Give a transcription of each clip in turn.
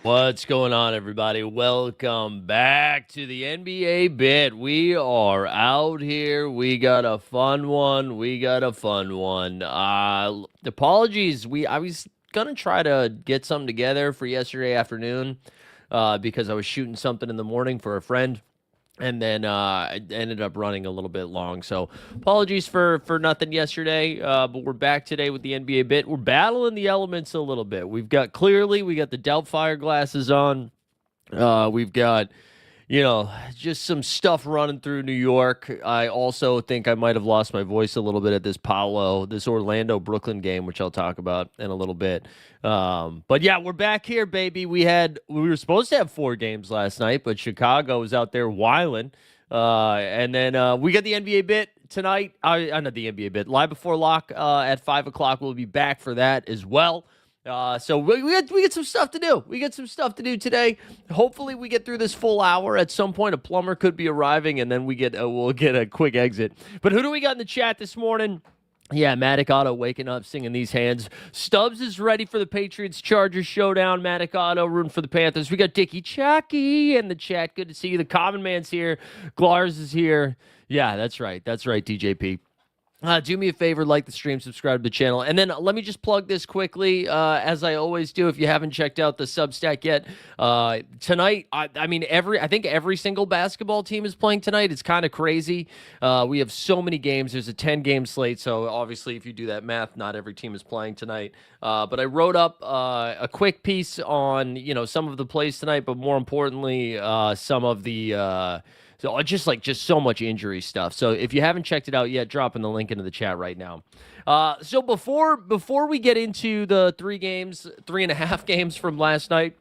What's going on, everybody? Welcome back to the NBA bit. We are out here. We got a fun one. Apologies. I was gonna try to get something together for yesterday afternoon, because I was shooting something in the morning for a friend. And then I ended up running a little bit long. So apologies for nothing yesterday. But we're back today with the NBA bit. We're battling the elements a little bit. We got the Doubtfire glasses on. We've got, just some stuff running through New York. I also think I might have lost my voice a little bit at this Orlando Brooklyn game, which I'll talk about in a little bit. But yeah, we're back here, baby. We were supposed to have 4 games last night, but Chicago was out there whiling. And then we got the NBA bit tonight. Not the NBA bit. Live before lock at 5 o'clock. We'll be back for that as well. So we get some stuff to do. We get some stuff to do today. Hopefully, we get through this full hour. At some point, a plumber could be arriving, and then we'll get a quick exit. But who do we got in the chat this morning? Yeah, Matic Auto waking up, singing these hands. Stubbs is ready for the Patriots-Chargers showdown. Matic Auto rooting for the Panthers. We got Dickie Chucky in the chat. Good to see you. The Common Man's here. Glars is here. Yeah, that's right. That's right, DJP. Do me a favor, like the stream, subscribe to the channel. And then let me just plug this quickly, as I always do. If you haven't checked out the Substack yet, tonight, I think every single basketball team is playing tonight. It's kind of crazy. We have so many games. There's a 10-game slate, so obviously if you do that math, not every team is playing tonight. But I wrote up a quick piece on, some of the plays tonight, but more importantly, some of the so just so much injury stuff. So if you haven't checked it out yet, dropping the link into the chat right now. So before we get into the 3.5 games from last night,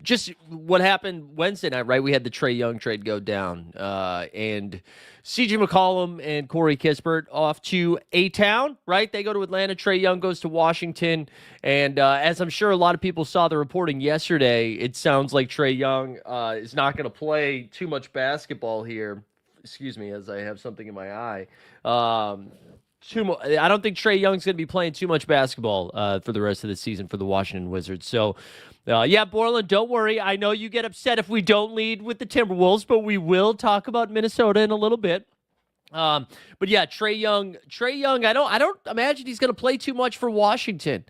just what happened Wednesday night, right? We had the Trae Young trade go down, and CJ McCollum and Corey Kispert off to A-Town, right? They go to Atlanta. Trae Young goes to Washington. And as I'm sure a lot of people saw the reporting yesterday, it sounds like Trae Young is not going to play too much basketball here. Excuse me, as I have something in my eye. I don't think Trae Young's going to be playing too much basketball for the rest of the season for the Washington Wizards. So, Borland, don't worry. I know you get upset if we don't lead with the Timberwolves, but we will talk about Minnesota in a little bit. But yeah, Trae Young. I don't imagine he's going to play too much for Washington.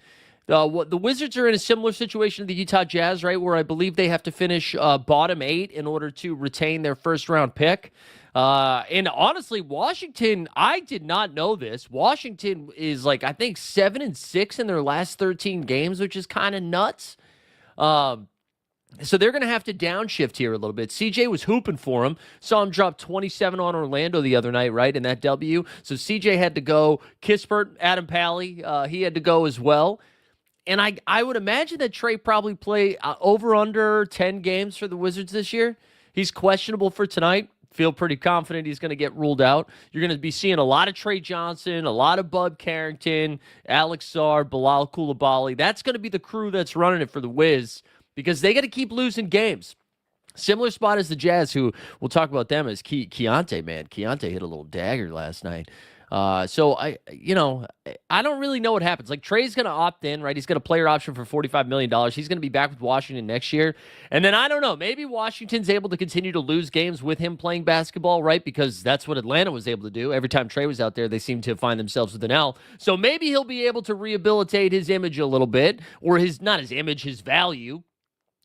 The Wizards are in a similar situation to the Utah Jazz, right, where I believe they have to finish bottom 8 in order to retain their first-round pick. And honestly, Washington, I did not know this. Washington is I think 7-6 in their last 13 games, which is kind of nuts. So they're going to have to downshift here a little bit. CJ was hooping for him. Saw him drop 27 on Orlando the other night, right, in that W. So CJ had to go. Kispert, Adam Pally, he had to go as well. And I would imagine that Trae probably play over under 10 games for the Wizards this year. He's questionable for tonight. Feel pretty confident he's going to get ruled out. You're going to be seeing a lot of Trey Johnson, a lot of Bud Carrington, Alex Sarr, Bilal Coulibaly. That's going to be the crew that's running it for the Wiz because they got to keep losing games. Similar spot as the Jazz, who we'll talk about them as Keontae, man. Keontae hit a little dagger last night. So I don't really know what happens. Trey's going to opt in, right? He's got a player option for $45 million. He's going to be back with Washington next year. And then I don't know, maybe Washington's able to continue to lose games with him playing basketball, right? Because that's what Atlanta was able to do. Every time Trey was out there, they seemed to find themselves with an L. So maybe he'll be able to rehabilitate his image a little bit, or not his image, his value.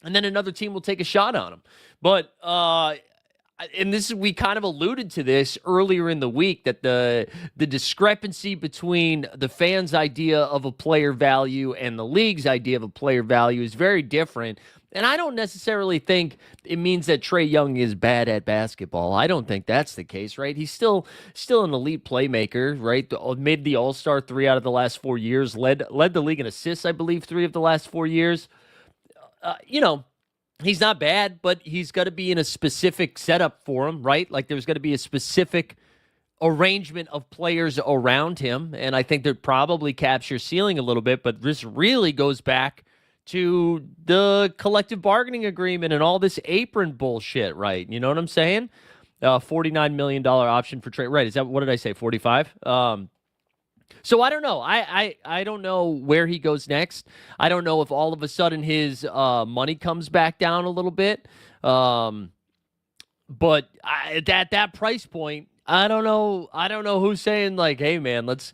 And then another team will take a shot on him. But, and we kind of alluded to this earlier in the week, that the discrepancy between the fans' idea of a player value and the league's idea of a player value is very different. And I don't necessarily think it means that Trae Young is bad at basketball. I don't think that's the case, right? He's still an elite playmaker, right? Made the All-Star 3 out of the last 4 years, led the league in assists, I believe, 3 of the last 4 years. He's not bad, but he's got to be in a specific setup for him, right? There's got to be a specific arrangement of players around him, and I think that probably caps your ceiling a little bit, but this really goes back to the collective bargaining agreement and all this apron bullshit, right? You know what I'm saying? $49 million option for Trae. Right, is that, what did I say, 45? So I don't know. I don't know where he goes next. I don't know if all of a sudden his money comes back down a little bit. Um, but at that price point, I don't know. I don't know who's saying like, "Hey, man, let's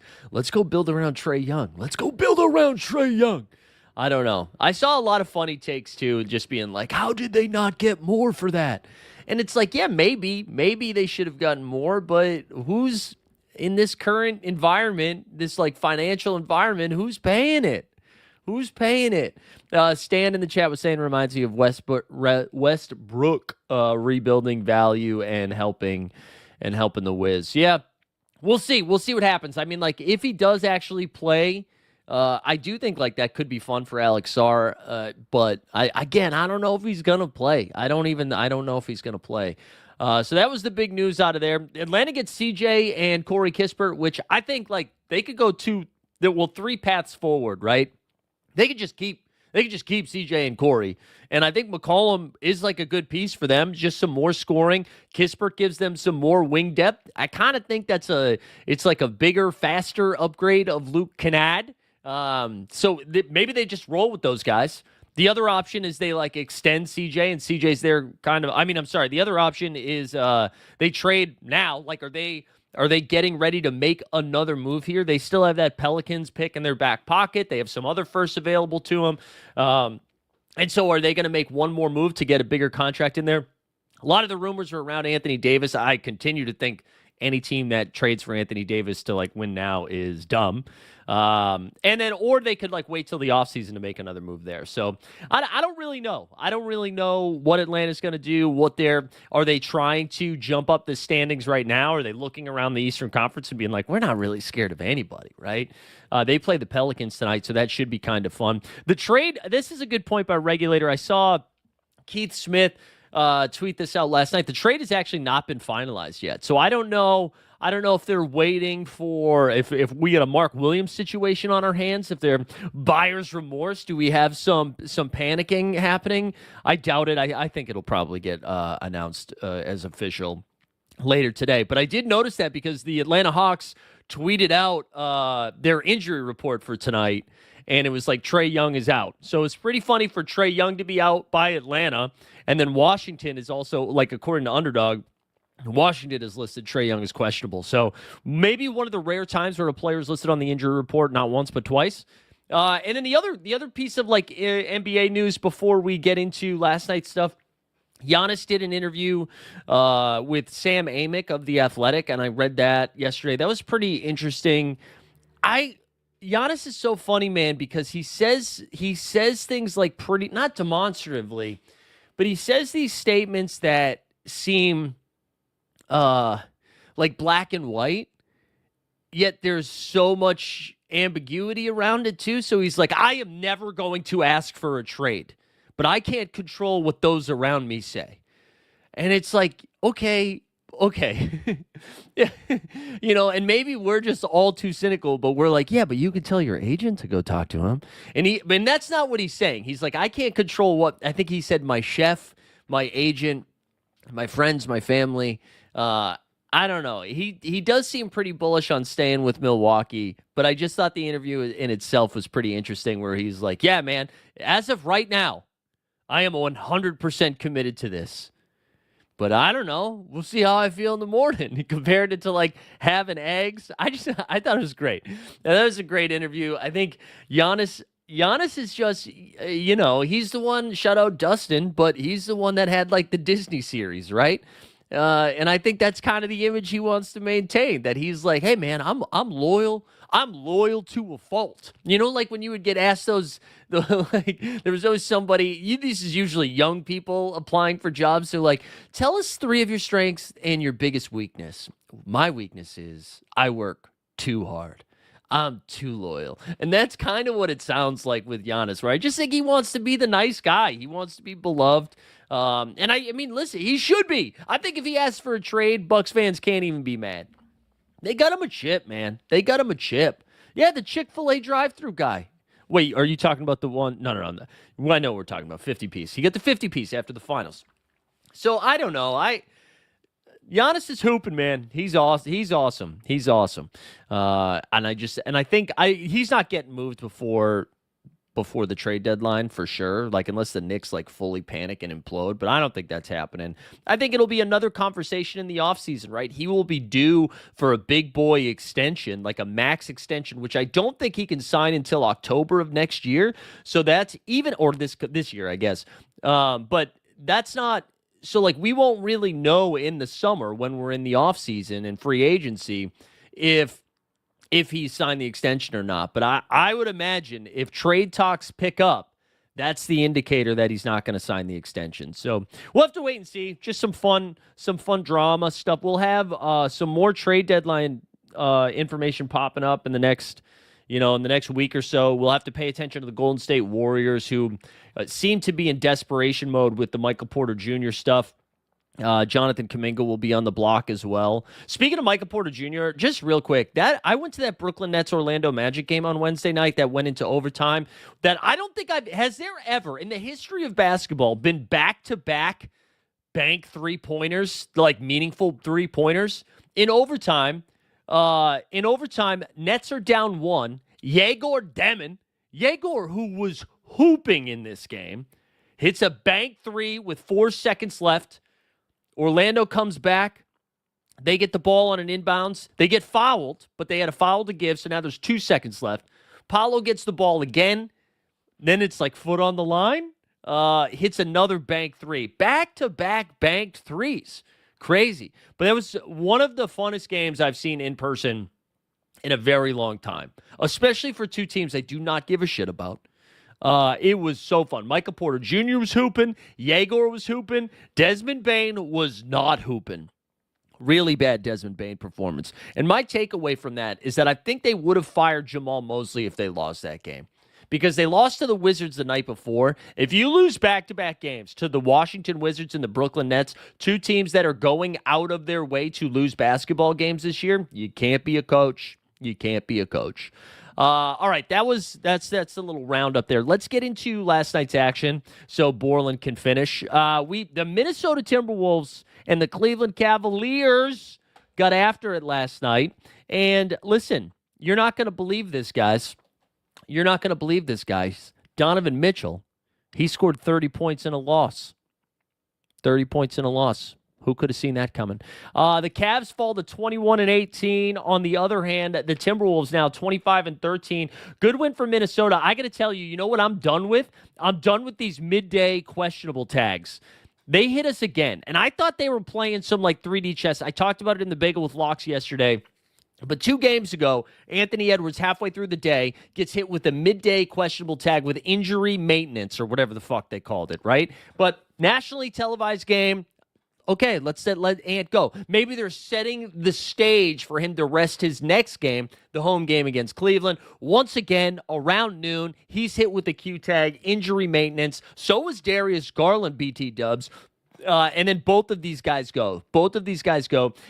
go build around Trae Young. Let's go build around Trae Young." I don't know. I saw a lot of funny takes too, just being like, "How did they not get more for that?" And it's like, yeah, maybe they should have gotten more, but who's in this current environment, this like financial environment, who's paying it? Who's paying it? Stan in the chat was saying reminds me of Westbrook rebuilding value and helping the Wiz. Yeah, we'll see. We'll see what happens. I mean, like if he does actually play, I do think like that could be fun for Alex Sarr. But I don't know if he's gonna play. I don't know if he's gonna play. So that was the big news out of there. Atlanta gets CJ and Corey Kispert, which I think like they could go three paths forward, right? They could just keep CJ and Corey. And I think McCollum is like a good piece for them, just some more scoring. Kispert gives them some more wing depth. I kind of think it's like a bigger, faster upgrade of Luke Kennard. So maybe they just roll with those guys. The other option is they like extend CJ and CJ's there kind of. I mean, I'm sorry. The other option is they trade now. Like, are they getting ready to make another move here? They still have that Pelicans pick in their back pocket. They have some other firsts available to them. And so are they going to make one more move to get a bigger contract in there? A lot of the rumors are around Anthony Davis. I continue to think any team that trades for Anthony Davis to like win now is dumb. Or they could like wait till the offseason to make another move there. So I don't really know. I don't really know what Atlanta's going to do. Are they trying to jump up the standings right now? Are they looking around the Eastern Conference and being like, we're not really scared of anybody, right? They play the Pelicans tonight, so that should be kind of fun. The trade, this is a good point by Regulator. I saw Keith Smith tweet this out last night. The trade has actually not been finalized yet. So I don't know if they're waiting for if we get a Mark Williams situation on our hands, if they're buyer's remorse. Do we have some panicking happening? I doubt it. I think it'll probably get announced as official later today. But I did notice that because the Atlanta Hawks tweeted out their injury report for tonight, and it was like Trae Young is out. So it's pretty funny for Trae Young to be out by Atlanta, and then Washington is also, like according to Underdog, Washington has listed Trae Young as questionable. So maybe one of the rare times where a player is listed on the injury report, not once but twice. And then the other piece of like NBA news before we get into last night's stuff, Giannis did an interview with Sam Amick of The Athletic, and I read that yesterday. That was pretty interesting. Giannis is so funny, man, because he says things like pretty, not demonstratively, but he says these statements that seem like black and white, yet there's so much ambiguity around it too. So he's like, I am never going to ask for a trade, but I can't control what those around me say. And it's like, okay. And maybe we're just all too cynical, but we're like, yeah, but you can tell your agent to go talk to him. And that's not what he's saying. He's like, I can't control what, I think he said my chef, my agent, my friends, my family. I don't know. He does seem pretty bullish on staying with Milwaukee, but I just thought the interview in itself was pretty interesting where he's like, yeah, man, as of right now, I am 100% committed to this. But I don't know. We'll see how I feel in the morning. He compared it to like having eggs. I thought it was great. That was a great interview. I think Giannis is just, he's the one, shout out Dustin, but he's the one that had like the Disney series, right? And I think that's kind of the image he wants to maintain, that he's like, hey man, I'm loyal. I'm loyal to a fault. Like when you would get asked like there was always somebody, this is usually young people applying for jobs. So like, tell us 3 of your strengths and your biggest weakness. My weakness is I work too hard. I'm too loyal. And that's kind of what it sounds like with Giannis, right? I just think he wants to be the nice guy. He wants to be beloved. And I mean, listen, he should be. I think if he asks for a trade, Bucks fans can't even be mad. They got him a chip, man. They got him a chip. Yeah, the Chick-fil-A drive-thru guy. Wait, are you talking about the one? No. I know what we're talking about. 50-piece. He got the 50-piece after the finals. So I don't know. Giannis is hooping, man. He's awesome. He's awesome. He's awesome. And I think he's not getting moved before the trade deadline for sure. Like unless the Knicks like fully panic and implode, but I don't think that's happening. I think it'll be another conversation in the offseason, right? He will be due for a big boy extension, like a max extension, which I don't think he can sign until October of next year. So that's even or this year, I guess. But that's not so like we won't really know in the summer when we're in the offseason and free agency if he signed the extension or not. But I would imagine if trade talks pick up, that's the indicator that he's not going to sign the extension. So we'll have to wait and see. Just some fun drama stuff. We'll have some more trade deadline information popping up in the next week or so. We'll have to pay attention to the Golden State Warriors, who seem to be in desperation mode with the Michael Porter Jr. stuff. Jonathan Kuminga will be on the block as well. Speaking of Michael Porter Jr., just real quick, that I went to that Brooklyn Nets Orlando Magic game on Wednesday night that went into overtime. That I don't think has there ever in the history of basketball been back-to-back bank three-pointers, like meaningful three-pointers in overtime. Nets are down one. Yegor Demon, who was hooping in this game, hits a bank three with 4 seconds left. Orlando comes back. They get the ball on an inbounds. They get fouled, but they had a foul to give, so now there's 2 seconds left. Paolo gets the ball again. Then it's like foot on the line. Hits another bank three. Back-to-back banked threes. Crazy. But that was one of the funnest games I've seen in person in a very long time, especially for two teams I do not give a shit about. It was so fun. Michael Porter Jr. was hooping. Yegor was hooping. Desmond Bane was not hooping. Really bad Desmond Bane performance. And my takeaway from that is that I think they would have fired Jamal Mosley if they lost that game. Because they lost to the Wizards the night before. If you lose back-to-back games to the Washington Wizards and the Brooklyn Nets, two teams that are going out of their way to lose basketball games this year, you can't be a coach. You can't be a coach. All right, that's a little roundup there. Let's get into last night's action so Borland can finish. The Minnesota Timberwolves and the Cleveland Cavaliers got after it last night. And listen, you're not going to believe this, guys. You're not going to believe this, guys. Donovan Mitchell, he scored 30 points in a loss. 30 points in a loss. Who could have seen that coming? The Cavs fall to 21-18. On the other hand, the Timberwolves now 25-13. Good win for Minnesota. I got to tell you, you know what I'm done with? I'm done with these midday questionable tags. They hit us again, and I thought they were playing some like 3D chess. I talked about it in the Bagel with Locks yesterday. But 2 games ago, Anthony Edwards, halfway through the day, gets hit with a midday questionable tag with injury maintenance or whatever the fuck they called it, right? But nationally televised game. Okay, let Ant go. Maybe they're setting the stage for him to rest his next game, the home game against Cleveland. Once again, around noon, he's hit with the Q tag, injury maintenance. So was Darius Garland, BT Dubs. And then both of these guys go.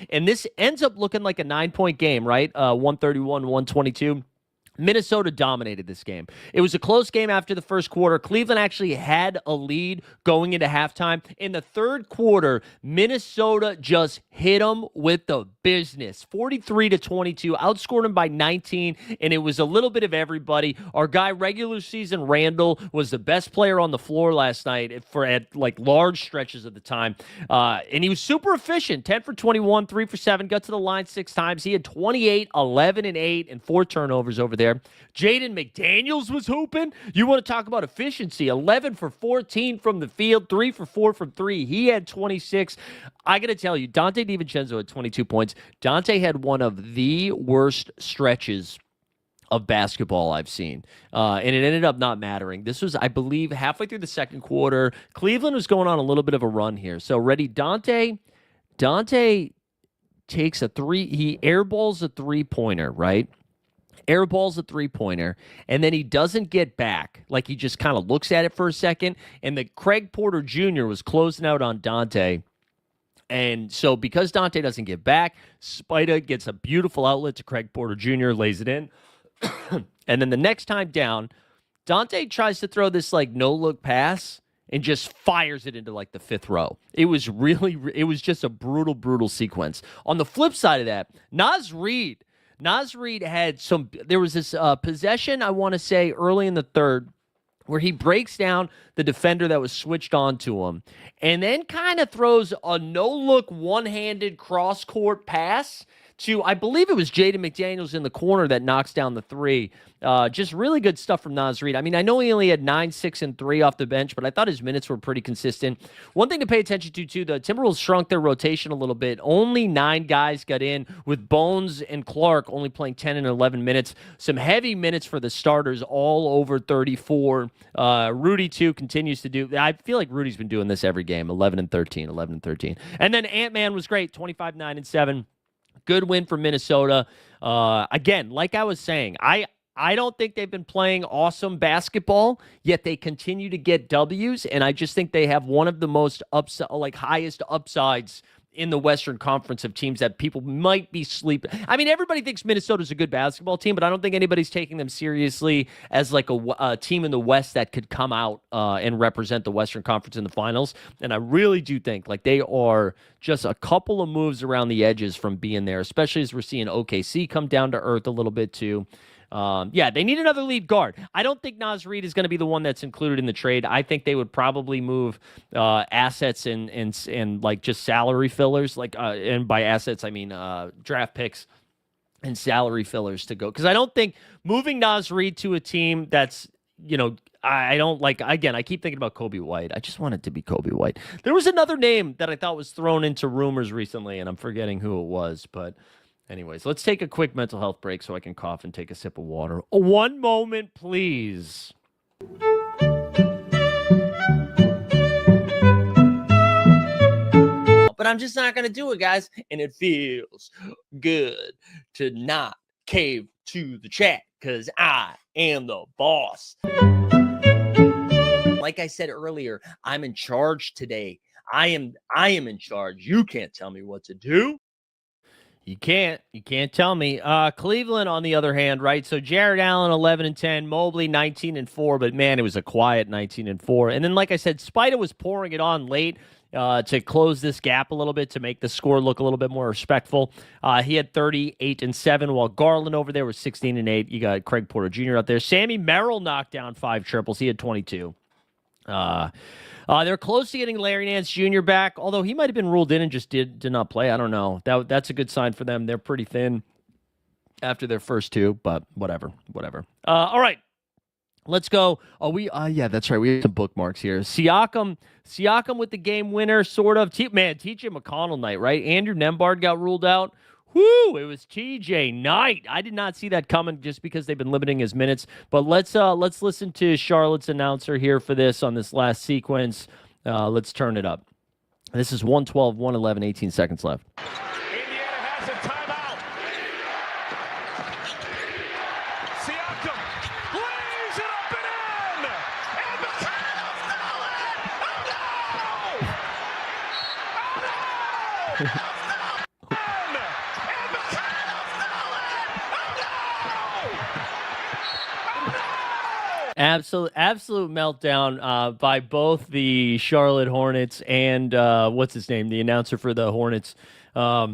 And this ends up looking like a 9-point game, right? 131-122. Minnesota dominated this game. It was a close game after the first quarter. Cleveland actually had a lead going into halftime. In the third quarter, Minnesota just hit them with the business. 43-22, outscored them by 19, and it was a little bit of everybody. Our guy, regular season Randall, was the best player on the floor last night at like large stretches of the time. And he was super efficient. 10 for 21, 3 for 7, got to the line 6 times. He had 28, 11, and 8, and 4 turnovers over there. Jaden McDaniels was hooping. You want to talk about efficiency. 11 for 14 from the field, 3 for 4 from 3. He had 26. I got to tell you, Dante DiVincenzo had 22 points. Dante had one of the worst stretches of basketball I've seen. And it ended up not mattering. This was, I believe, halfway through the second quarter. Cleveland was going on a little bit of a run here. So ready, Dante takes a 3. He airballs a 3-pointer, right? Airballs a 3-pointer, and then he doesn't get back. Like, he just kind of looks at it for a second, and the Craig Porter Jr. was closing out on Dante. And so because Dante doesn't get back, Spida gets a beautiful outlet to Craig Porter Jr., lays it in. And then the next time down, Dante tries to throw this, like, no-look pass, and just fires it into like the fifth row. It was just a brutal sequence. On the flip side of that, Naz Reid had there was this possession, I want to say, early in the third, where he breaks down the defender that was switched on to him and then kind of throws a no-look one-handed cross-court pass to, I believe it was Jaden McDaniels in the corner that knocks down the three. Just really good stuff from Naz Reid. I mean, I know he only had 9, 6, and 3 off the bench, but I thought his minutes were pretty consistent. One thing to pay attention to, too, the Timberwolves shrunk their rotation a little bit. Only 9 guys got in, with Bones and Clark only playing 10 and 11 minutes. Some heavy minutes for the starters, all over 34. Rudy, too, continues to do. I feel like Rudy's been doing this every game, 11 and 13. And then Ant-Man was great, 25, 9, and 7. Good win for Minnesota. Again, like I was saying, I don't think they've been playing awesome basketball, yet they continue to get W's, and I just think they have one of the most highest upsides in the Western Conference of teams that people might be sleeping. I mean, everybody thinks Minnesota's a good basketball team, but I don't think anybody's taking them seriously as like a team in the West that could come out and represent the Western Conference in the finals. And I really do think like they are just a couple of moves around the edges from being there, especially as we're seeing OKC come down to earth a little bit too. They need another lead guard. I don't think Naz Reid is going to be the one that's included in the trade. I think they would probably move assets and like just salary fillers. And by assets, I mean draft picks and salary fillers to go. Because I don't think moving Naz Reid to a team that's, I don't like, again, I keep thinking about Kobe White. I just want it to be Kobe White. There was another name that I thought was thrown into rumors recently, and I'm forgetting who it was, but anyways, let's take a quick mental health break so I can cough and take a sip of water. One moment, please. But I'm just not going to do it, guys. And it feels good to not cave to the chat because I am the boss. Like I said earlier, I'm in charge today. I am in charge. You can't tell me what to do. You can't tell me. Cleveland, on the other hand, right? So Jared Allen, 11 and 10, Mobley, 19 and 4, but man, it was a quiet 19 and 4. And then, like I said, Spida was pouring it on late to close this gap a little bit, to make the score look a little bit more respectful. He had 38 and 7, while Garland over there was 16 and 8. You got Craig Porter Jr. out there. Sammy Merrill knocked down 5 triples. He had 22. They're close to getting Larry Nance Jr. back, although he might have been ruled in and just did not play. I don't know. That's a good sign for them. They're pretty thin after their first 2, but whatever. All right, let's go. Yeah, that's right. We have some bookmarks here. Siakam with the game winner, sort of. TJ McConnell night, right? Andrew Nembhard got ruled out. Whoo! It was TJ night. I did not see that coming just because they've been limiting his minutes. But let's listen to Charlotte's announcer here for this on this last sequence. Let's turn it up. This is 112, 111, 18 seconds left. Indiana has a timeout. Siakam lays it up and in. And McConnell's no! Oh no! Absolute meltdown by both the Charlotte Hornets and what's his name, the announcer for the Hornets. TJ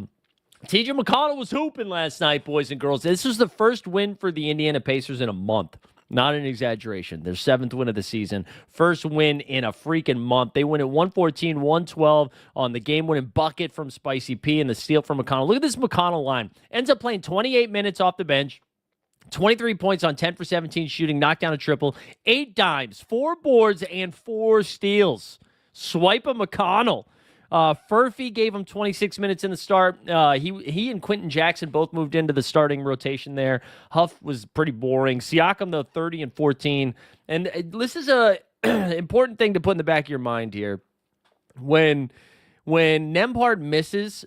McConnell was hooping last night, boys and girls. This was the first win for the Indiana Pacers in a month. Not an exaggeration. Their 7th win of the season. First win in a freaking month. They win at 114-112 on the game-winning bucket from Spicy P and the steal from McConnell. Look at this McConnell line. Ends up playing 28 minutes off the bench. 23 points on 10 for 17 shooting, knocked down a triple, 8 dimes, 4 boards, and 4 steals. Swipe a McConnell. Furphy gave him 26 minutes in the start. He and Quentin Jackson both moved into the starting rotation there. Huff was pretty boring. Siakam, though, 30 and 14. And this is a important thing to put in the back of your mind here. When Nembhard misses,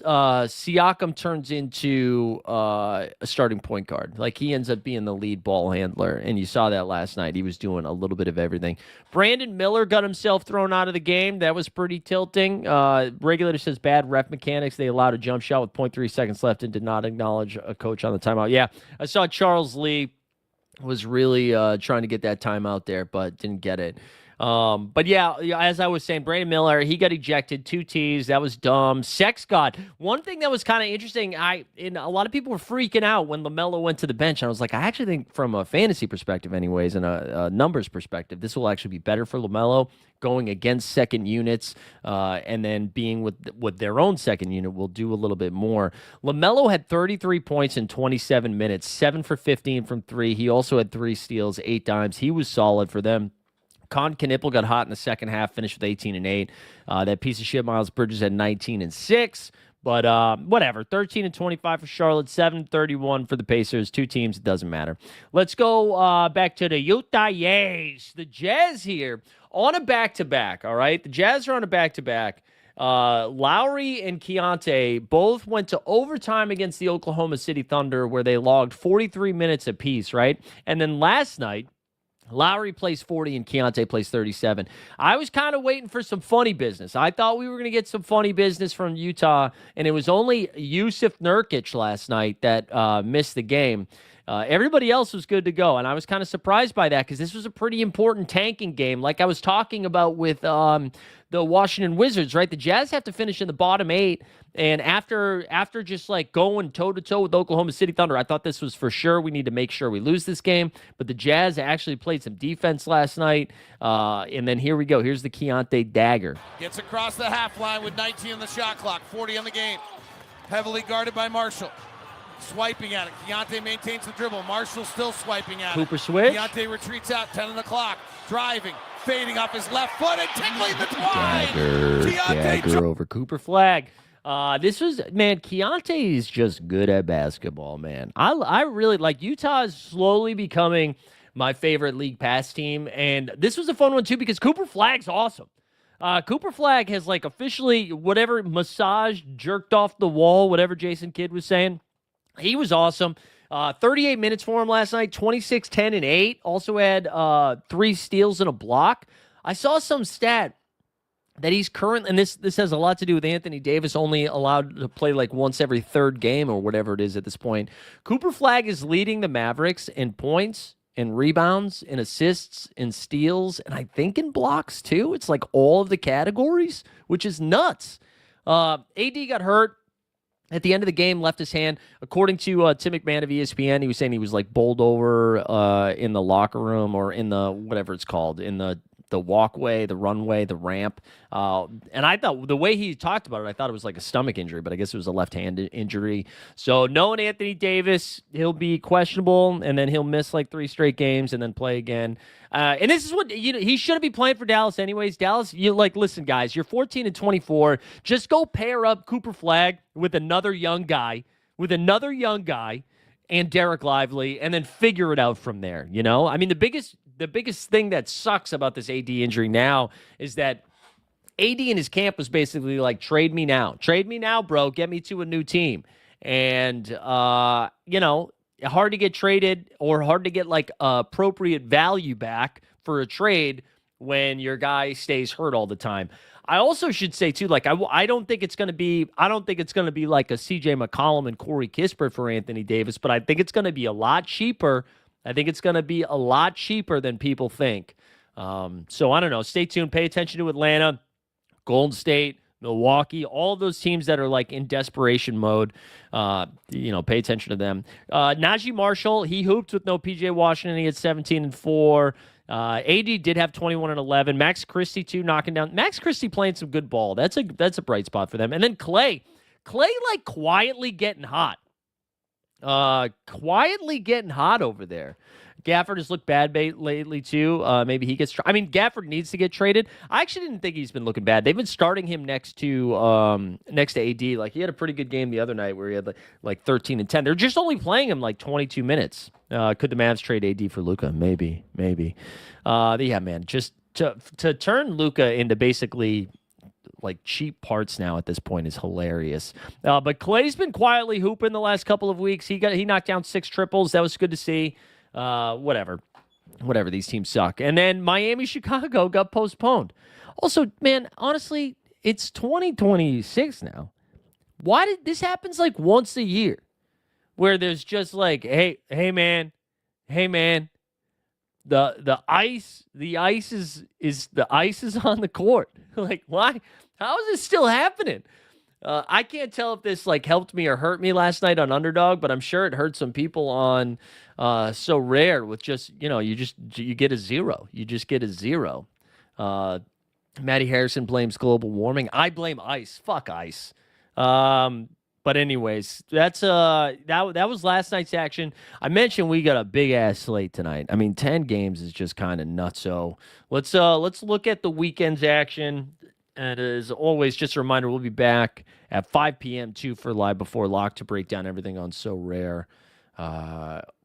Siakam turns into a starting point guard. Like, he ends up being the lead ball handler, and you saw that last night. He was doing a little bit of everything. Brandon Miller got himself thrown out of the game. That was pretty tilting. Regulator says bad ref mechanics. They allowed a jump shot with 0.3 seconds left and did not acknowledge a coach on the timeout. Yeah, I saw Charles Lee was really trying to get that timeout there, but didn't get it. But yeah, as I was saying, Brandon Miller, he got ejected, 2 Ts. That was dumb. Sex God. One thing that was kind of interesting, and a lot of people were freaking out when LaMelo went to the bench. And I was like, I actually think from a fantasy perspective, anyways, and a numbers perspective, this will actually be better for LaMelo going against second units, and then being with their own second unit will do a little bit more. LaMelo had 33 points in 27 minutes, 7 for 15 from three. He also had 3 steals, 8 dimes. He was solid for them. Con Knipple got hot in the second half, finished with 18 and 8. That piece of shit Miles Bridges had 19 and 6. But whatever. 13 and 25 for Charlotte, 7 and 31 for the Pacers. 2 teams, it doesn't matter. Let's go back to the Utah Jazz. The Jazz here on a back-to-back, all right? The Jazz are on a back-to-back. Lowry and Keontae both went to overtime against the Oklahoma City Thunder where they logged 43 minutes apiece, right? And then last night, Lowry plays 40 and Keontae plays 37. I was kind of waiting for some funny business. I thought we were going to get some funny business from Utah, and it was only Yusuf Nurkic last night that missed the game. Everybody else was good to go, and I was kind of surprised by that because this was a pretty important tanking game. Like I was talking about with the Washington Wizards, right? The Jazz have to finish in the bottom 8, and after just like going toe-to-toe with Oklahoma City Thunder, I thought this was for sure. We need to make sure we lose this game, but the Jazz actually played some defense last night, and then here we go. Here's the Keontae dagger. Gets across the half line with 19 on the shot clock, 40 on the game. Heavily guarded by Marshall. Swiping at it. Keontae maintains the dribble. Marshall still swiping at it. Cooper switch. Keontae retreats out, 10 on the clock. Driving, fading off his left foot and tickling the twine. Dagger over Cooper flag. This was, man, Keontae is just good at basketball, man. I really like Utah is slowly becoming my favorite league pass team. And this was a fun one, too, because Cooper Flag's awesome. Cooper Flag has, like, officially whatever massage jerked off the wall, whatever Jason Kidd was saying. He was awesome. 38 minutes for him last night, 26, 10, and 8. Also had 3 steals and a block. I saw some stat that he's currently, and this has a lot to do with Anthony Davis only allowed to play like once every third game or whatever it is at this point. Cooper Flag is leading the Mavericks in points, in rebounds, in assists, in steals, and I think in blocks too. It's like all of the categories, which is nuts. AD got hurt at the end of the game, left his hand. According to Tim McMahon of ESPN, he was saying he was like bowled over in the locker room or in the whatever it's called, in the walkway, the runway, the ramp. And I thought the way he talked about it, I thought it was like a stomach injury, but I guess it was a left hand injury. So knowing Anthony Davis, he'll be questionable, and then he'll miss like 3 straight games and then play again. And this is what, he shouldn't be playing for Dallas anyways. Dallas, listen, guys, you're 14 and 24. Just go pair up Cooper Flag with another young guy, and Derek Lively, and then figure it out from there. I mean, the biggest thing that sucks about this AD injury now is that AD in his camp was basically like, trade me now, bro, get me to a new team. And, hard to get traded or hard to get like appropriate value back for a trade when your guy stays hurt all the time. I also should say too, like I don't think it's going to be like a CJ McCollum and Corey Kispert for Anthony Davis, but I think it's going to be a lot cheaper. I think it's going to be a lot cheaper than people think. So I don't know. Stay tuned. Pay attention to Atlanta, Golden State, Milwaukee, all those teams that are like in desperation mode. Pay attention to them. Najee Marshall, he hooped with no PJ Washington. He had 17 and 4. AD did have 21 and 11. Max Christie too, knocking down. Max Christie playing some good ball. That's a bright spot for them. And then Clay like quietly getting hot. Quietly getting hot over there. Gafford has looked bad lately too. Maybe he gets. Gafford needs to get traded. I actually didn't think he's been looking bad. They've been starting him next to AD. Like he had a pretty good game the other night where he had like 13 and 10. They're just only playing him like 22 minutes. Could the Mavs trade AD for Luka? Maybe. Yeah, man. Just to turn Luka into basically like cheap parts now at this point is hilarious. But Clay's been quietly hooping the last couple of weeks. He knocked down 6 triples. That was good to see. Whatever, these teams suck. And then Miami-Chicago got postponed. Also, man, honestly, it's 2026 now. Why did this happens like once a year where there's just like, hey man, The ice is on the court. Like, why? How is this still happening? I can't tell if this like helped me or hurt me last night on Underdog, but I'm sure it hurt some people on So Rare with just you get a zero. You just get a zero. Matty Harrison blames global warming. I blame ice. Fuck ice. But anyways, that was last night's action. I mentioned we got a big ass slate tonight. I mean, 10 games is just kind of nuts. So let's look at the weekend's action. And as always, just a reminder, we'll be back at 5 p.m. too for Live Before Lock to break down everything on So Rare.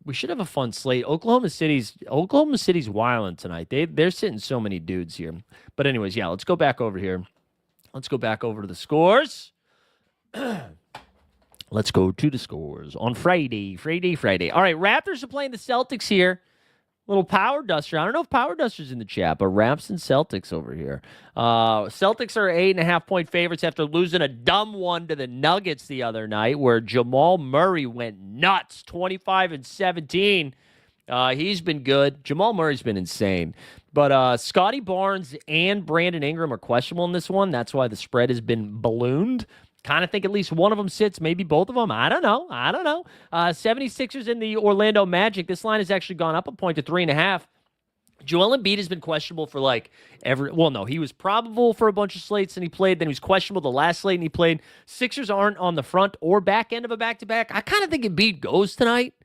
We should have a fun slate. Oklahoma City's wilding tonight. They're sitting so many dudes here. But anyways, yeah, let's go back over here. Let's go back over to the scores. Let's go to the scores on Friday. All right, Raptors are playing the Celtics here. Little Power Duster. I don't know if Power Duster's in the chat, but Raps and Celtics over here. Celtics are 8.5-point favorites after losing a dumb one to the Nuggets the other night, where Jamal Murray went nuts, 25 and 17. He's been good. Jamal Murray's been insane. But Scotty Barnes and Brandon Ingram are questionable in this one. That's why the spread has been ballooned. Kind of think at least one of them sits, maybe both of them. I don't know. 76ers in the Orlando Magic. This line has actually gone up a point to 3.5. Joel Embiid has been questionable for he was probable for a bunch of slates and he played. Then he was questionable the last slate and he played. Sixers aren't on the front or back end of a back-to-back. I kind of think Embiid goes tonight,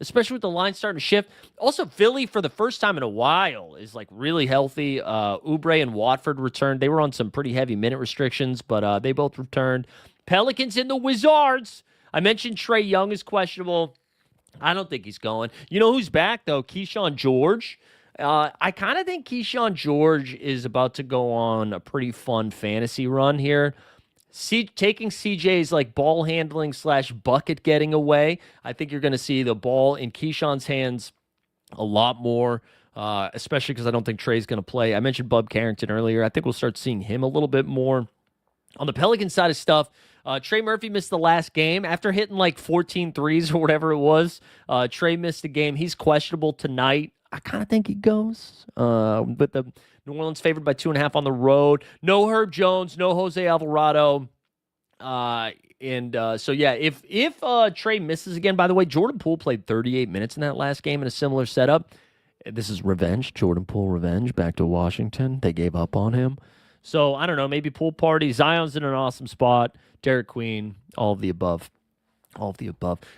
especially with the line starting to shift. Also, Philly, for the first time in a while, is like really healthy. Oubre and Watford returned. They were on some pretty heavy minute restrictions, but they both returned. Pelicans and the Wizards. I mentioned Trae Young is questionable. I don't think he's going. You know who's back, though? Keyshawn George. I kind of think Keyshawn George is about to go on a pretty fun fantasy run here. Taking CJ's like ball handling / bucket getting away. I think you're going to see the ball in Keyshawn's hands a lot more, especially because I don't think Trey's going to play. I mentioned Bub Carrington earlier. I think we'll start seeing him a little bit more. On the Pelican side of stuff, Trey Murphy missed the last game after hitting like 14 threes or whatever it was. Trey missed the game. He's questionable tonight. I kind of think he goes. But the New Orleans favored by 2.5 on the road. No Herb Jones, no Jose Alvarado. So yeah, if Trey misses again, by the way, Jordan Poole played 38 minutes in that last game in a similar setup. This is revenge. Jordan Poole revenge back to Washington. They gave up on him. So I don't know, maybe pool party. Zion's in an awesome spot. Derek Queen, all of the above.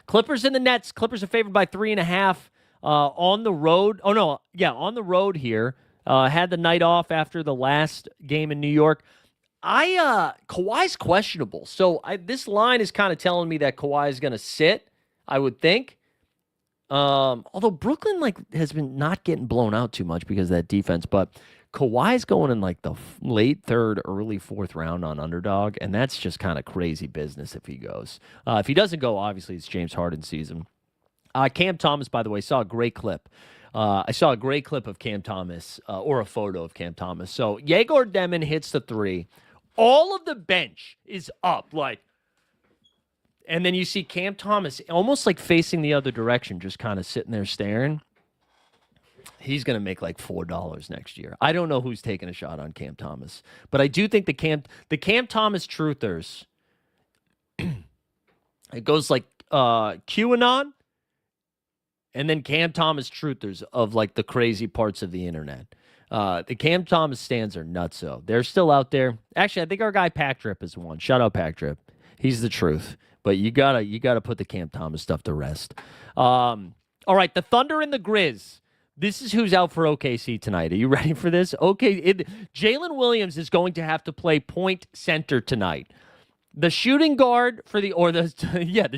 Clippers and the Nets. Clippers are favored by 3.5 on the road. Oh no, yeah, on the road here. Had the night off after the last game in New York. Kawhi's questionable. So this line is kind of telling me that Kawhi is going to sit, I would think. Although Brooklyn has been not getting blown out too much because of that defense, but Kawhi's going in like the late third, early fourth round on Underdog, and that's just kind of crazy business if he goes. If he doesn't go, obviously it's James Harden season. Cam Thomas, by the way, saw a great clip. I saw a great clip of Cam Thomas, or a photo of Cam Thomas. So Yegor Demon hits the three. All of the bench is up, and then you see Cam Thomas almost like facing the other direction, just kind of sitting there staring. He's going to make like $4 next year. I don't know who's taking a shot on Cam Thomas, but I do think the Cam Thomas truthers, it goes like QAnon, and then Cam Thomas truthers of like the crazy parts of the internet. The Cam Thomas stands are nuts, though. They're still out there. Actually, I think our guy Pack Drip is one. Shout out Pack Drip. He's the truth. But you gotta put the Cam Thomas stuff to rest. All right, the Thunder and the Grizz. This is who's out for OKC tonight. Are you ready for this? Jalen Williams is going to have to play point center tonight. The shooting guard for the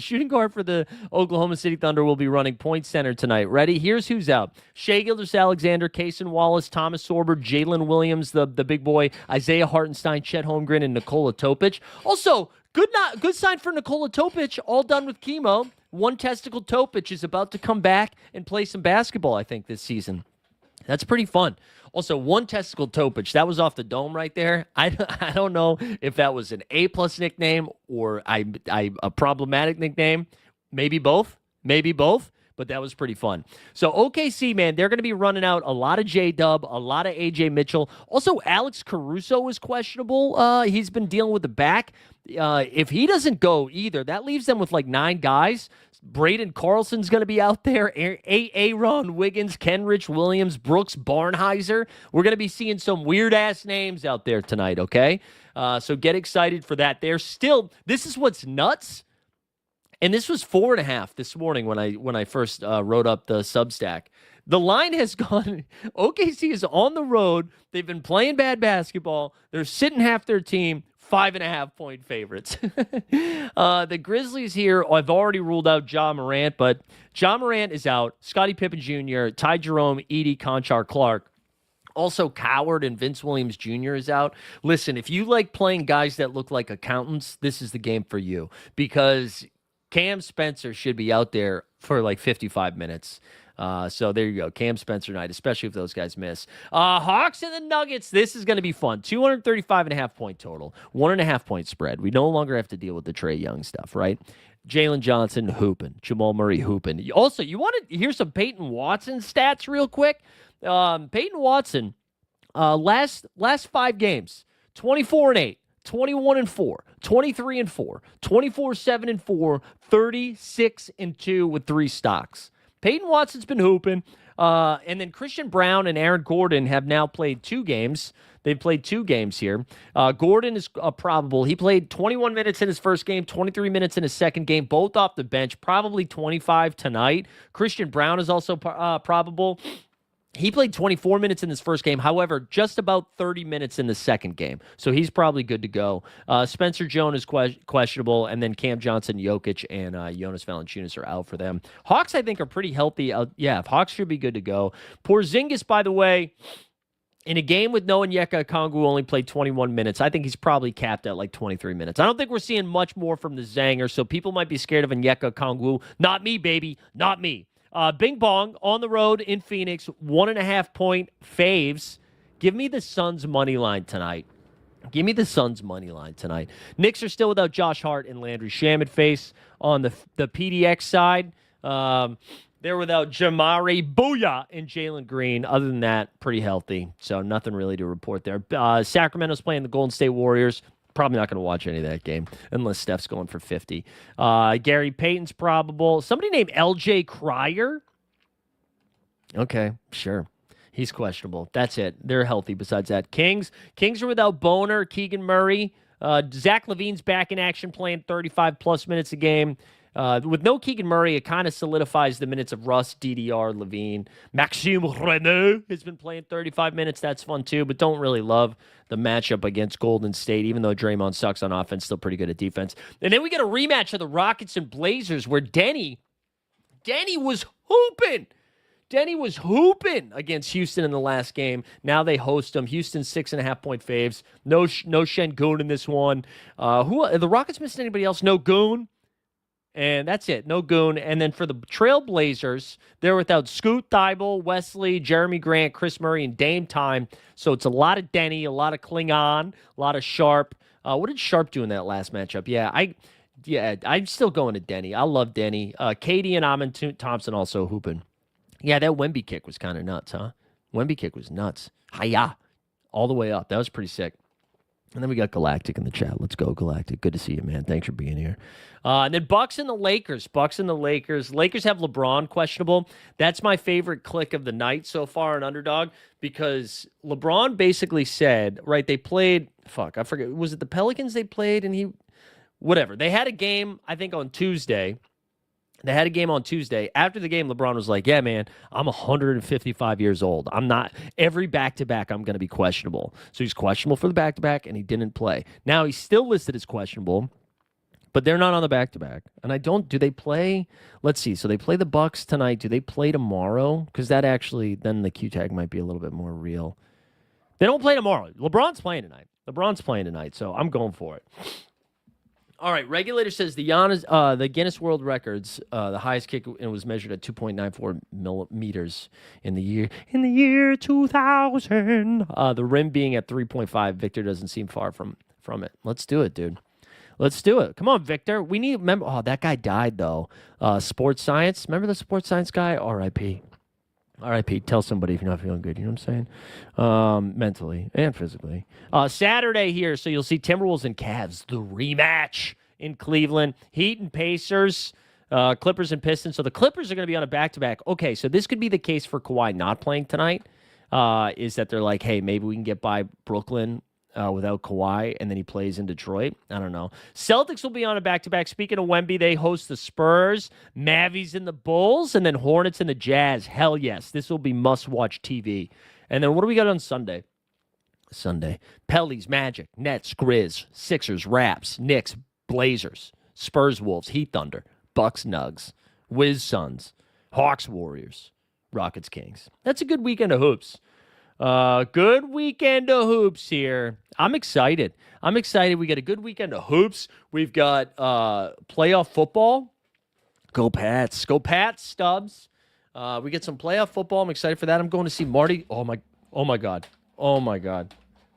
shooting guard for the Oklahoma City Thunder will be running point center tonight. Ready? Here's who's out: Shai Gilgeous-Alexander, Kaysen Wallace, Thomas Sorber, Jalen Williams, the big boy, Isaiah Hartenstein, Chet Holmgren, and Nikola Topic. Also, good sign for Nikola Topic. All done with chemo. One testicle Topic is about to come back and play some basketball, I think, this season. That's pretty fun. Also, one testicle Topic. That was off the dome right there. I don't know if that was an A+ nickname or a problematic nickname. Maybe both. but that was pretty fun. So OKC, man, they're going to be running out a lot of J-Dub, a lot of AJ Mitchell. Also, Alex Caruso is questionable. He's been dealing with the back. If he doesn't go either, that leaves them with like 9 guys. Braden Carlson's going to be out there. Aaron Wiggins, Kenrich Williams, Brooks Barnheiser. We're going to be seeing some weird-ass names out there tonight, okay? So get excited for that. This is what's nuts. And this was 4.5 this morning when I first wrote up the Substack. The line has gone. OKC is on the road. They've been playing bad basketball. They're sitting half their team. 5.5-point favorites. The Grizzlies here, I've already ruled out Ja Morant, but Ja Morant is out. Scottie Pippen Jr., Ty Jerome, Edie Conchar Clark. Also, Coward and Vince Williams Jr. is out. Listen, if you like playing guys that look like accountants, this is the game for you because Cam Spencer should be out there for like 55 minutes. So there you go. Cam Spencer night, especially if those guys miss. Hawks and the Nuggets. This is going to be fun. 235.5-point total. 1.5-point spread. We no longer have to deal with the Trae Young stuff, right? Jalen Johnson hooping. Jamal Murray hooping. Also, you want to hear some Peyton Watson stats real quick? Peyton Watson, last 5 games, 24-8. 21-4, 23-4, 24-7-4, 36-2 with 3 stocks. Peyton Watson's been hooping. And then Christian Brown and Aaron Gordon have now played 2 games. They've played 2 games here. Gordon is probable. He played 21 minutes in his first game, 23 minutes in his second game, both off the bench, probably 25 tonight. Christian Brown is also probable. He played 24 minutes in his first game, however, just about 30 minutes in the second game. So he's probably good to go. Spencer Jones is questionable, and then Cam Johnson, Jokic, and Jonas Valanciunas are out for them. Hawks, I think, are pretty healthy. Hawks should be good to go. Porzingis, by the way, in a game with Noah Onyeka-Okongwu only played 21 minutes. I think he's probably capped at like 23 minutes. I don't think we're seeing much more from the Zanger, so people might be scared of Onyeka-Okongwu. Not me, baby. Not me. Bing Bong on the road in Phoenix, 1.5-point faves. Give me the Suns money line tonight. Give me the Suns money line tonight. Knicks are still without Josh Hart and Landry Shamet face on the PDX side. They're without Jamari Booyah and Jalen Green. Other than that, pretty healthy. So nothing really to report there. Sacramento's playing the Golden State Warriors. Probably not going to watch any of that game unless Steph's going for 50. Gary Payton's probable. Somebody named LJ Cryer. Okay, sure. He's questionable. That's it. They're healthy besides that. Kings are without Boner, Keegan Murray. Zach LaVine's back in action playing 35-plus minutes a game. With no Keegan Murray, it kind of solidifies the minutes of Russ, DDR, Levine. Maxime Renaud has been playing 35 minutes. That's fun, too, but don't really love the matchup against Golden State, even though Draymond sucks on offense, still pretty good at defense. And then we get a rematch of the Rockets and Blazers where Denny was hooping. Denny was hooping against Houston in the last game. Now they host them. Houston's 6.5-point faves. No Şengün in this one. Are the Rockets missing anybody else? No Goon. And that's it. No Goon. And then for the Trailblazers, they're without Scoot, Thibault, Wesley, Jeremy Grant, Chris Murray, and Dame Time. So it's a lot of Denny, a lot of Klingon, a lot of Sharp. What did Sharp do in that last matchup? I'm still going to Denny. I love Denny. Katie and Amin Thompson also hooping. Yeah, that Wemby kick was kind of nuts, huh? Wemby kick was nuts. Hiya. All the way up. That was pretty sick. And then we got Galactic in the chat. Let's go, Galactic. Good to see you, man. Thanks for being here. And then Bucks and the Lakers. Lakers have LeBron questionable. That's my favorite click of the night so far on Underdog because LeBron basically said, right, they played, I forget, was it the Pelicans they played? And they had a game, I think, on Tuesday. After the game, LeBron was like, yeah, man, I'm 155 years old. I'm not, every back-to-back, I'm going to be questionable. So he's questionable for the back-to-back, and he didn't play. Now, he's still listed as questionable, but they're not on the back-to-back. And do they play? Let's see. So they play the Bucks tonight. Do they play tomorrow? Because that actually, then the Q-tag might be a little bit more real. They don't play tomorrow. LeBron's playing tonight, so I'm going for it. All right, regulator says the Guinness World Records, the highest kick was measured at 2.94 millimeters in the year 2000. The rim being at 3.5. Victor doesn't seem far from it. Let's do it, dude. Let's do it. Come on, Victor. We need, remember, oh, that guy died, though. Sports science. Remember the sports science guy? R.I.P. R.I.P. Tell somebody if you're not feeling good. You know what I'm saying? Mentally and physically. Saturday here, so you'll see Timberwolves and Cavs, the rematch in Cleveland. Heat and Pacers, Clippers and Pistons. So the Clippers are going to be on a back-to-back. Okay, so this could be the case for Kawhi not playing tonight, is that they're like, hey, maybe we can get by Brooklyn without Kawhi, and then he plays in Detroit. I don't know. Celtics will be on a back-to-back. Speaking of Wemby, they host the Spurs, Mavies and the Bulls, and then Hornets and the Jazz. Hell yes. This will be must-watch TV. And then what do we got on Sunday? Pellies, Magic, Nets, Grizz, Sixers, Raps, Knicks, Blazers, Spurs, Wolves, Heat, Thunder, Bucks, Nugs, Wiz, Suns, Hawks, Warriors, Rockets, Kings. That's a good weekend of hoops. Good weekend of hoops here. I'm excited. We got a good weekend of hoops. We've got playoff football. Go Pats. Go Pats, Stubbs. We get some playoff football. I'm excited for that. I'm going to see Marty. Oh my God.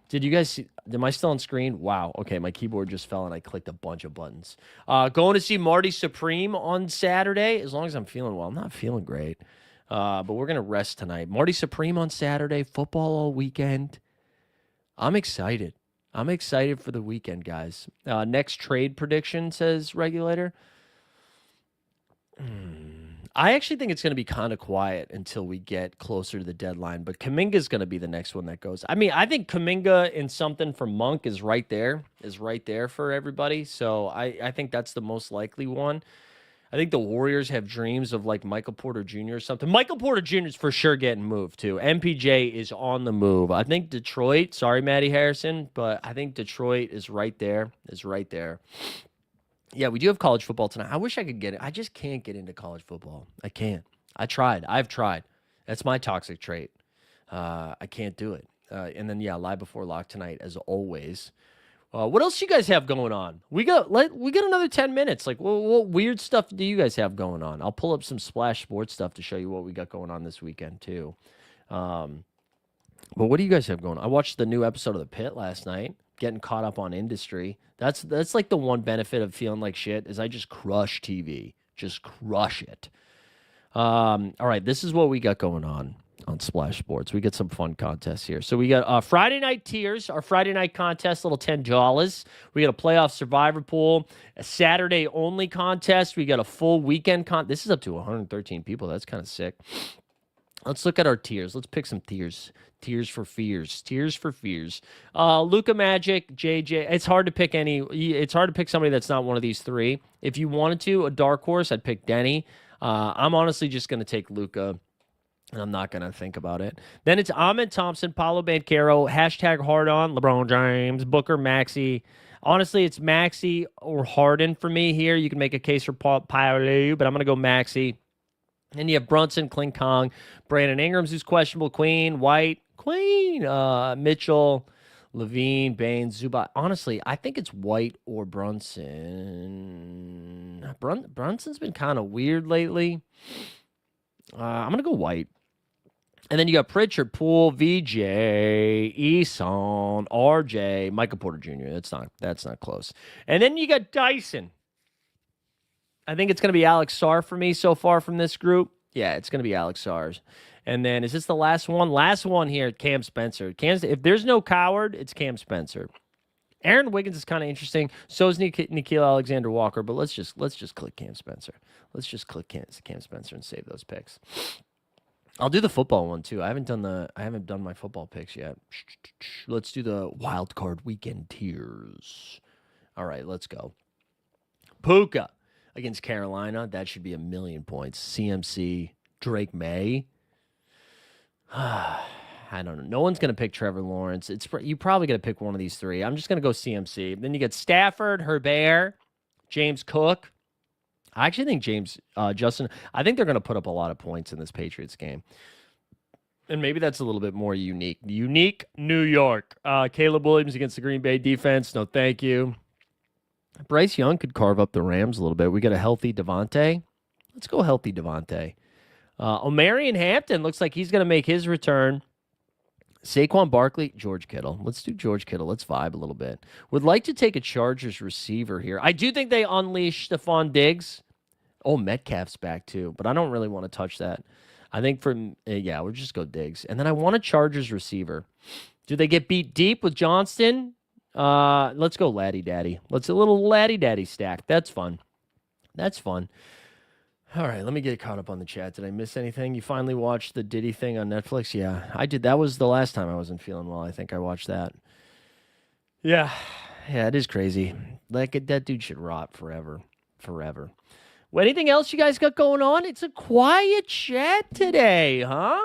Did you guys see? Am I still on screen? Wow. Okay, my keyboard just fell and I clicked a bunch of buttons. Going to see Marty Supreme on Saturday, as long as I'm feeling well. I'm not feeling great. But we're going to rest tonight. Marty Supreme on Saturday, football all weekend. I'm excited. I'm excited for the weekend, guys. Next trade prediction, says Regulator. I actually think it's going to be kind of quiet until we get closer to the deadline, but Kuminga's going to be the next one that goes. I mean, I think Kuminga and something for Monk is right there for everybody. So I think that's the most likely one. I think the Warriors have dreams of like Michael Porter Jr. or something. Michael Porter Jr. is for sure getting moved too. MPJ is on the move. I think Detroit, sorry, Matty Harrison, but I think Detroit is right there. Yeah, we do have college football tonight. I wish I could get it. I just can't get into college football. I can't. I've tried. That's my toxic trait. I can't do it. And then, yeah, live before lock tonight, as always. What else you guys have going on? We got another 10 minutes. Like, what weird stuff do you guys have going on? I'll pull up some Splash Sports stuff to show you what we got going on this weekend, too. But what do you guys have going on? I watched the new episode of The Pit last night, getting caught up on industry. That's like the one benefit of feeling like shit is I just crush TV. Just crush it. All right, this is what we got going on Splash Sports. We get some fun contests here. So we got Friday night tiers, our Friday night contest, little $10. We got a playoff survivor pool, a Saturday only contest. We got a full weekend This is up to 113 people. That's kind of sick. Let's look at our tiers. Let's pick some tiers. Tears for fears. Luka, Magic, JJ. It's hard to pick somebody that's not one of these three. If you wanted to, a dark horse, I'd pick Denny. I'm honestly just going to take Luka, and I'm not going to think about it. Then it's Ahmed Thompson, Paulo Banchero, #HardOn, LeBron James, Booker, Maxey. Honestly, it's Maxey or Harden for me here. You can make a case for Paulo, but I'm going to go Maxey. And you have Brunson, Kling Kong, Brandon Ingram's who's questionable, White, Mitchell, Levine, Baines, Zubac. Honestly, I think it's White or Brunson. Brunson's been kind of weird lately. I'm going to go White. And then you got Pritchard, Poole, VJ, Eason, RJ, Michael Porter Jr. That's not close. And then you got Dyson. I think it's going to be Alex Sarr for me so far from this group. Yeah, it's going to be Alex Sarr. And then is this the last one? Last one here, Cam Spencer. If there's no coward, it's Cam Spencer. Aaron Wiggins is kind of interesting. So is Nickeil Alexander-Walker, but let's just click Cam Spencer. Let's just click Cam Spencer and save those picks. I'll do the football one too. I haven't done my football picks yet. Let's do the wild card weekend tiers. All right, let's go. Puka against Carolina. That should be 1,000,000 points. CMC, Drake May. I don't know. No one's going to pick Trevor Lawrence. You probably going to pick one of these three. I'm just going to go CMC. Then you get Stafford, Herbert, James Cook. I actually think Justin, I think they're going to put up a lot of points in this Patriots game. And maybe that's a little bit more unique. Unique New York. Caleb Williams against the Green Bay defense. No, thank you. Bryce Young could carve up the Rams a little bit. We got a healthy Devontae. Let's go healthy Devontae. Omarion Hampton looks like he's going to make his return. Saquon Barkley, George Kittle. Let's do George Kittle. Let's vibe a little bit. Would like to take a Chargers receiver here. I do think they unleash Stephon Diggs. Oh, Metcalf's back too, but I don't really want to touch that. I think we'll just go Diggs. And then I want a Chargers receiver. Do they get beat deep with Johnston? Let's go Laddie Daddy. Let's a little Laddie Daddy stack. That's fun. That's fun. All right, let me get caught up on the chat. Did I miss anything? You finally watched the Diddy thing on Netflix? Yeah, I did. That was the last time I wasn't feeling well. I think I watched that. Yeah, it is crazy. Like that dude should rot forever. Well, anything else you guys got going on? It's a quiet chat today, huh?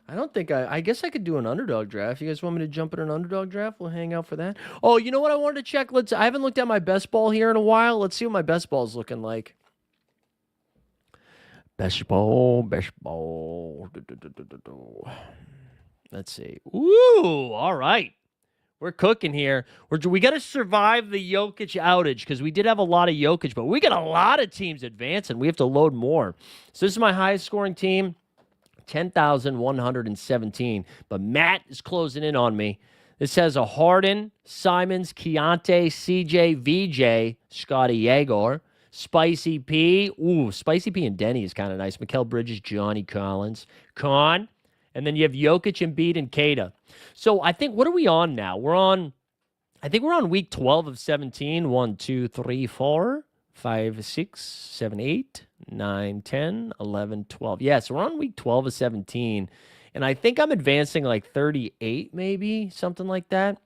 I don't think I guess I could do an underdog draft. You guys want me to jump in an underdog draft? We'll hang out for that. Oh, you know what I wanted to check? I haven't looked at my best ball here in a while. Let's see what my best ball is looking like. Best ball. Let's see. Ooh, all right. We're cooking here. We got to survive the Jokic outage because we did have a lot of Jokic, but we got a lot of teams advancing. We have to load more. So this is my highest scoring team. 10,117. But Matt is closing in on me. This has a Harden, Simons, Keontae, CJ, VJ, Scotty Yeager, Spicy P. Ooh, Spicy P and Denny is kind of nice. Mikal Bridges, Johnny Collins, Con. And then you have Jokic, Embiid, and Kada. So I think, what are we on now? I think we're on week 12 of 17. 1, 2, 3, 4, 5, 6, 7, 8. 9, 10, 11, 12. Yeah, so we're on week 12 of 17. And I think I'm advancing like 38, maybe, something like that.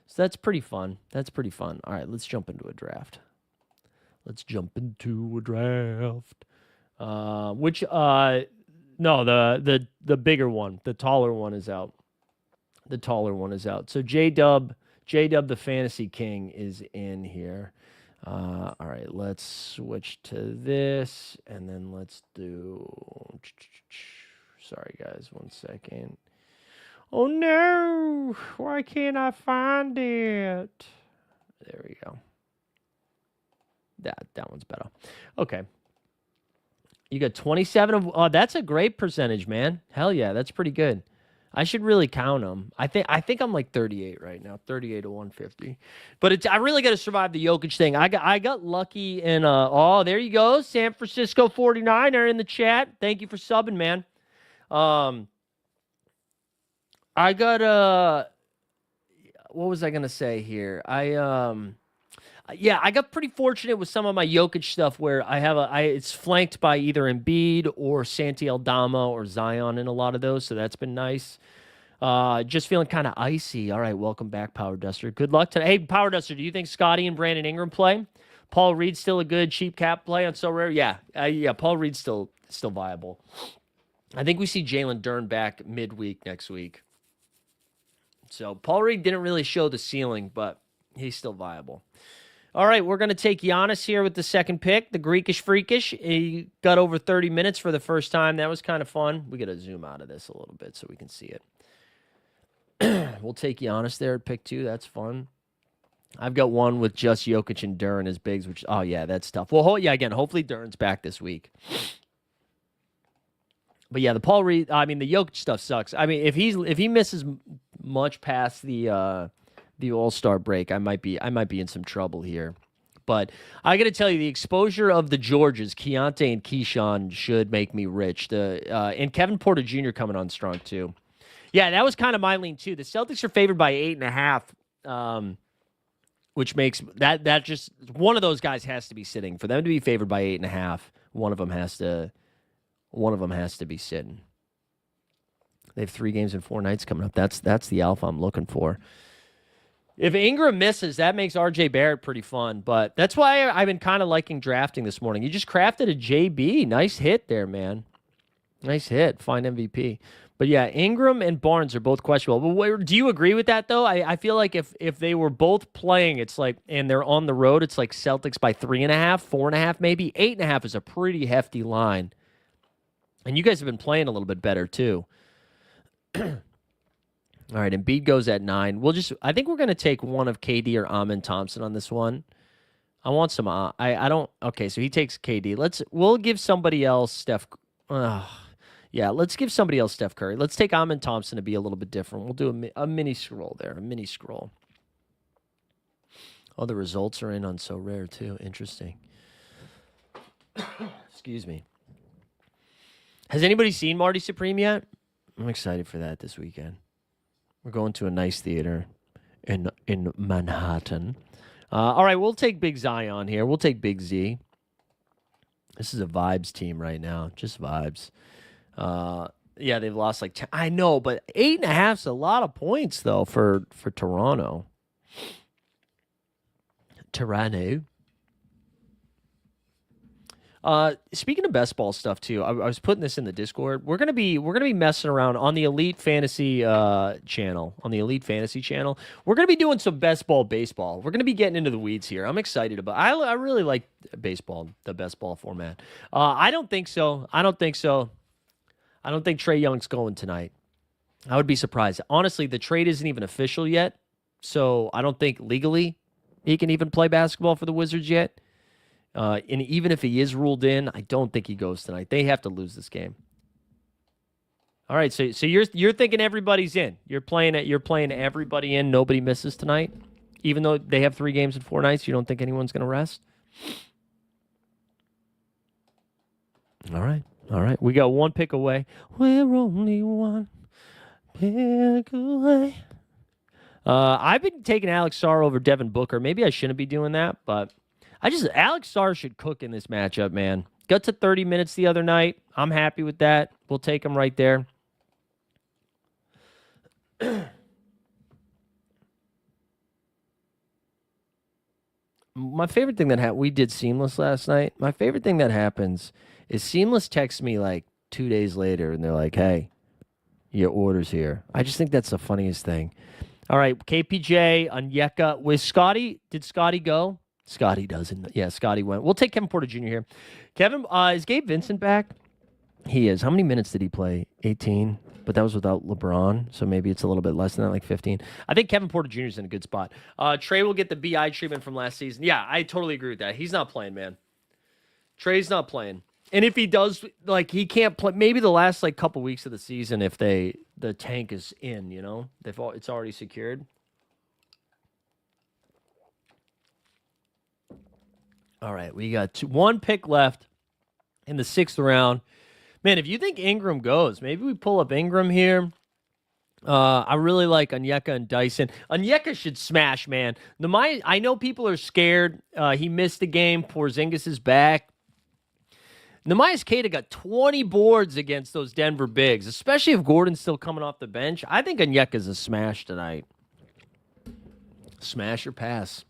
So that's pretty fun. All right, let's jump into a draft. No, the bigger one. The taller one is out. So J-Dub, the Fantasy King, is in here. All right, let's switch to this, and then let's do... Sorry, guys, 1 second. Oh, no! Why can't I find it? There we go. That one's better. Okay. You got 27 of... Oh, that's a great percentage, man. Hell yeah, that's pretty good. I should really count them. I think I'm like 38 right now, 38 to 150. But I really got to survive the Jokic thing. I got lucky in there you go, San Francisco 49er in the chat. Thank you for subbing, man. I got what was I gonna say here? I got pretty fortunate with some of my Jokic stuff where it's flanked by either Embiid or Santi Aldama or Zion in a lot of those, so that's been nice. Just feeling kind of icy. All right, welcome back, Power Duster. Good luck today. Hey, Power Duster, do you think Scotty and Brandon Ingram play? Paul Reed's still a good cheap cap play on So Rare? Yeah, Paul Reed's still viable. I think we see Jalen Dern back midweek next week. So Paul Reed didn't really show the ceiling, but he's still viable. All right, we're going to take Giannis here with the second pick, the Greekish Freakish. He got over 30 minutes for the first time. That was kind of fun. We got to zoom out of this a little bit so we can see it. We'll take Giannis there at pick 2. That's fun. I've got one with just Jokic and Dern as bigs, which, that's tough. Well, again, hopefully Dern's back this week. But yeah, the Jokic stuff sucks. I mean, if he misses much past the All-Star break, I might be in some trouble here. But I got to tell you, the exposure of the Georges, Keontae and Keyshawn, should make me rich. And Kevin Porter Jr. coming on strong too. Yeah, that was kind of my lean too. The Celtics are favored by 8.5, which makes that just one of those guys has to be sitting. For them to be favored by 8.5, one of them has to be sitting. They have 3 games in 4 nights coming up. That's the alpha I'm looking for. If Ingram misses, that makes RJ Barrett pretty fun. But that's why I've been kind of liking drafting this morning. You just crafted a JB. Nice hit there, man. Nice hit. Fine MVP. But yeah, Ingram and Barnes are both questionable. But do you agree with that, though? I feel like if they were both playing, it's like, and they're on the road, it's like Celtics by 3.5, 4.5 maybe. 8.5 is a pretty hefty line. And you guys have been playing a little bit better, too. All right, Embiid goes at 9. I think we're going to take one of KD or Amin Thompson on this one. I want some, okay, so he takes KD. We'll give somebody else, Steph. Yeah, let's give somebody else Steph Curry. Let's take Amon Thompson to be a little bit different. We'll do a mini scroll there, a mini scroll. Oh, the results are in on So Rare, too. Interesting. Excuse me. Has anybody seen Marty Supreme yet? I'm excited for that this weekend. We're going to a nice theater in Manhattan. All right, we'll take Big Zion here. We'll take Big Z. This is a vibes team right now. Just vibes. Yeah, they've lost like 10. I know, but 8.5 is a lot of points, though, for Toronto. Toronto. Speaking of best ball stuff too, I was putting this in the Discord. We're gonna be messing around on the Elite Fantasy channel. On the Elite Fantasy channel, we're gonna be doing some best ball baseball. We're gonna be getting into the weeds here. I'm excited about. I really like baseball, the best ball format. I don't think so. I don't think Trae Young's going tonight. I would be surprised. Honestly, the trade isn't even official yet, so I don't think legally he can even play basketball for the Wizards yet. And even if he is ruled in, I don't think he goes tonight. They have to lose this game. All right, so you're thinking everybody's in. You're playing everybody in. Nobody misses tonight, even though they have 3 games in 4 nights. You don't think anyone's going to rest? All right. We got 1 pick away. We're only 1 pick away. I've been taking Alex Sarr over Devin Booker. Maybe I shouldn't be doing that, but Alex Sarr should cook in this matchup, man. Got to 30 minutes the other night. I'm happy with that. We'll take him right there. My favorite thing that we did Seamless last night. My favorite thing that happens is Seamless texts me like 2 days later, and they're like, hey, your order's here. I just think that's the funniest thing. All right, KPJ, Onyeka. With Scotty, did Scotty go? Scotty doesn't. Yeah, Scotty went. We'll take Kevin Porter Jr. here. Kevin, is Gabe Vincent back? He is. How many minutes did he play? 18. But that was without LeBron, so maybe it's a little bit less than that, like 15. I think Kevin Porter Jr. is in a good spot. Trae will get the BI treatment from last season. Yeah, I totally agree with that. He's not playing, man. Trae's not playing. And if he does, like, he can't play. Maybe the last, like, couple weeks of the season, if the tank is in, you know? It's already secured. All right, we got 1 pick left in the 6th round. Man, if you think Ingram goes, maybe we pull up Ingram here. I really like Onyeka and Dyson. Onyeka should smash, man. I know people are scared. He missed the game. Porzingis is back. Nehemias Queta got 20 boards against those Denver bigs, especially if Gordon's still coming off the bench. I think Onyeka's a smash tonight. Smash or pass.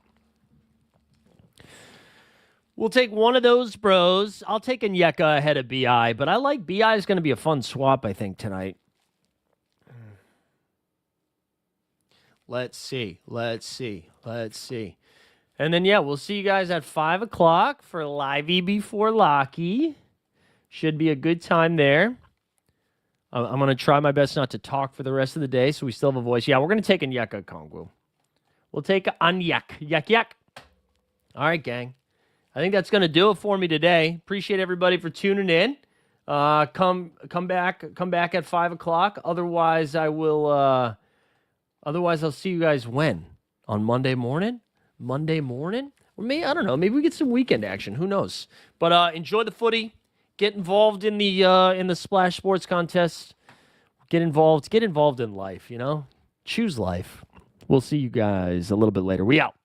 We'll take one of those bros. I'll take Onyeka ahead of BI, but I like BI is going to be a fun swap, I think, tonight. Let's see. And then, yeah, we'll see you guys at 5 o'clock for Livey Before Locky. Should be a good time there. I'm going to try my best not to talk for the rest of the day, so we still have a voice. Yeah, we're going to take Onyeka Okongwu. We'll take Onyeka. Yak. All right, gang. I think that's going to do it for me today. Appreciate everybody for tuning in. Come back at 5 o'clock. Otherwise, I'll see you guys when? On Monday morning? Or maybe, I don't know. Maybe we get some weekend action. Who knows? But enjoy the footy. Get involved in the Splash Sports contest. Get involved in life, you know? Choose life. We'll see you guys a little bit later. We out.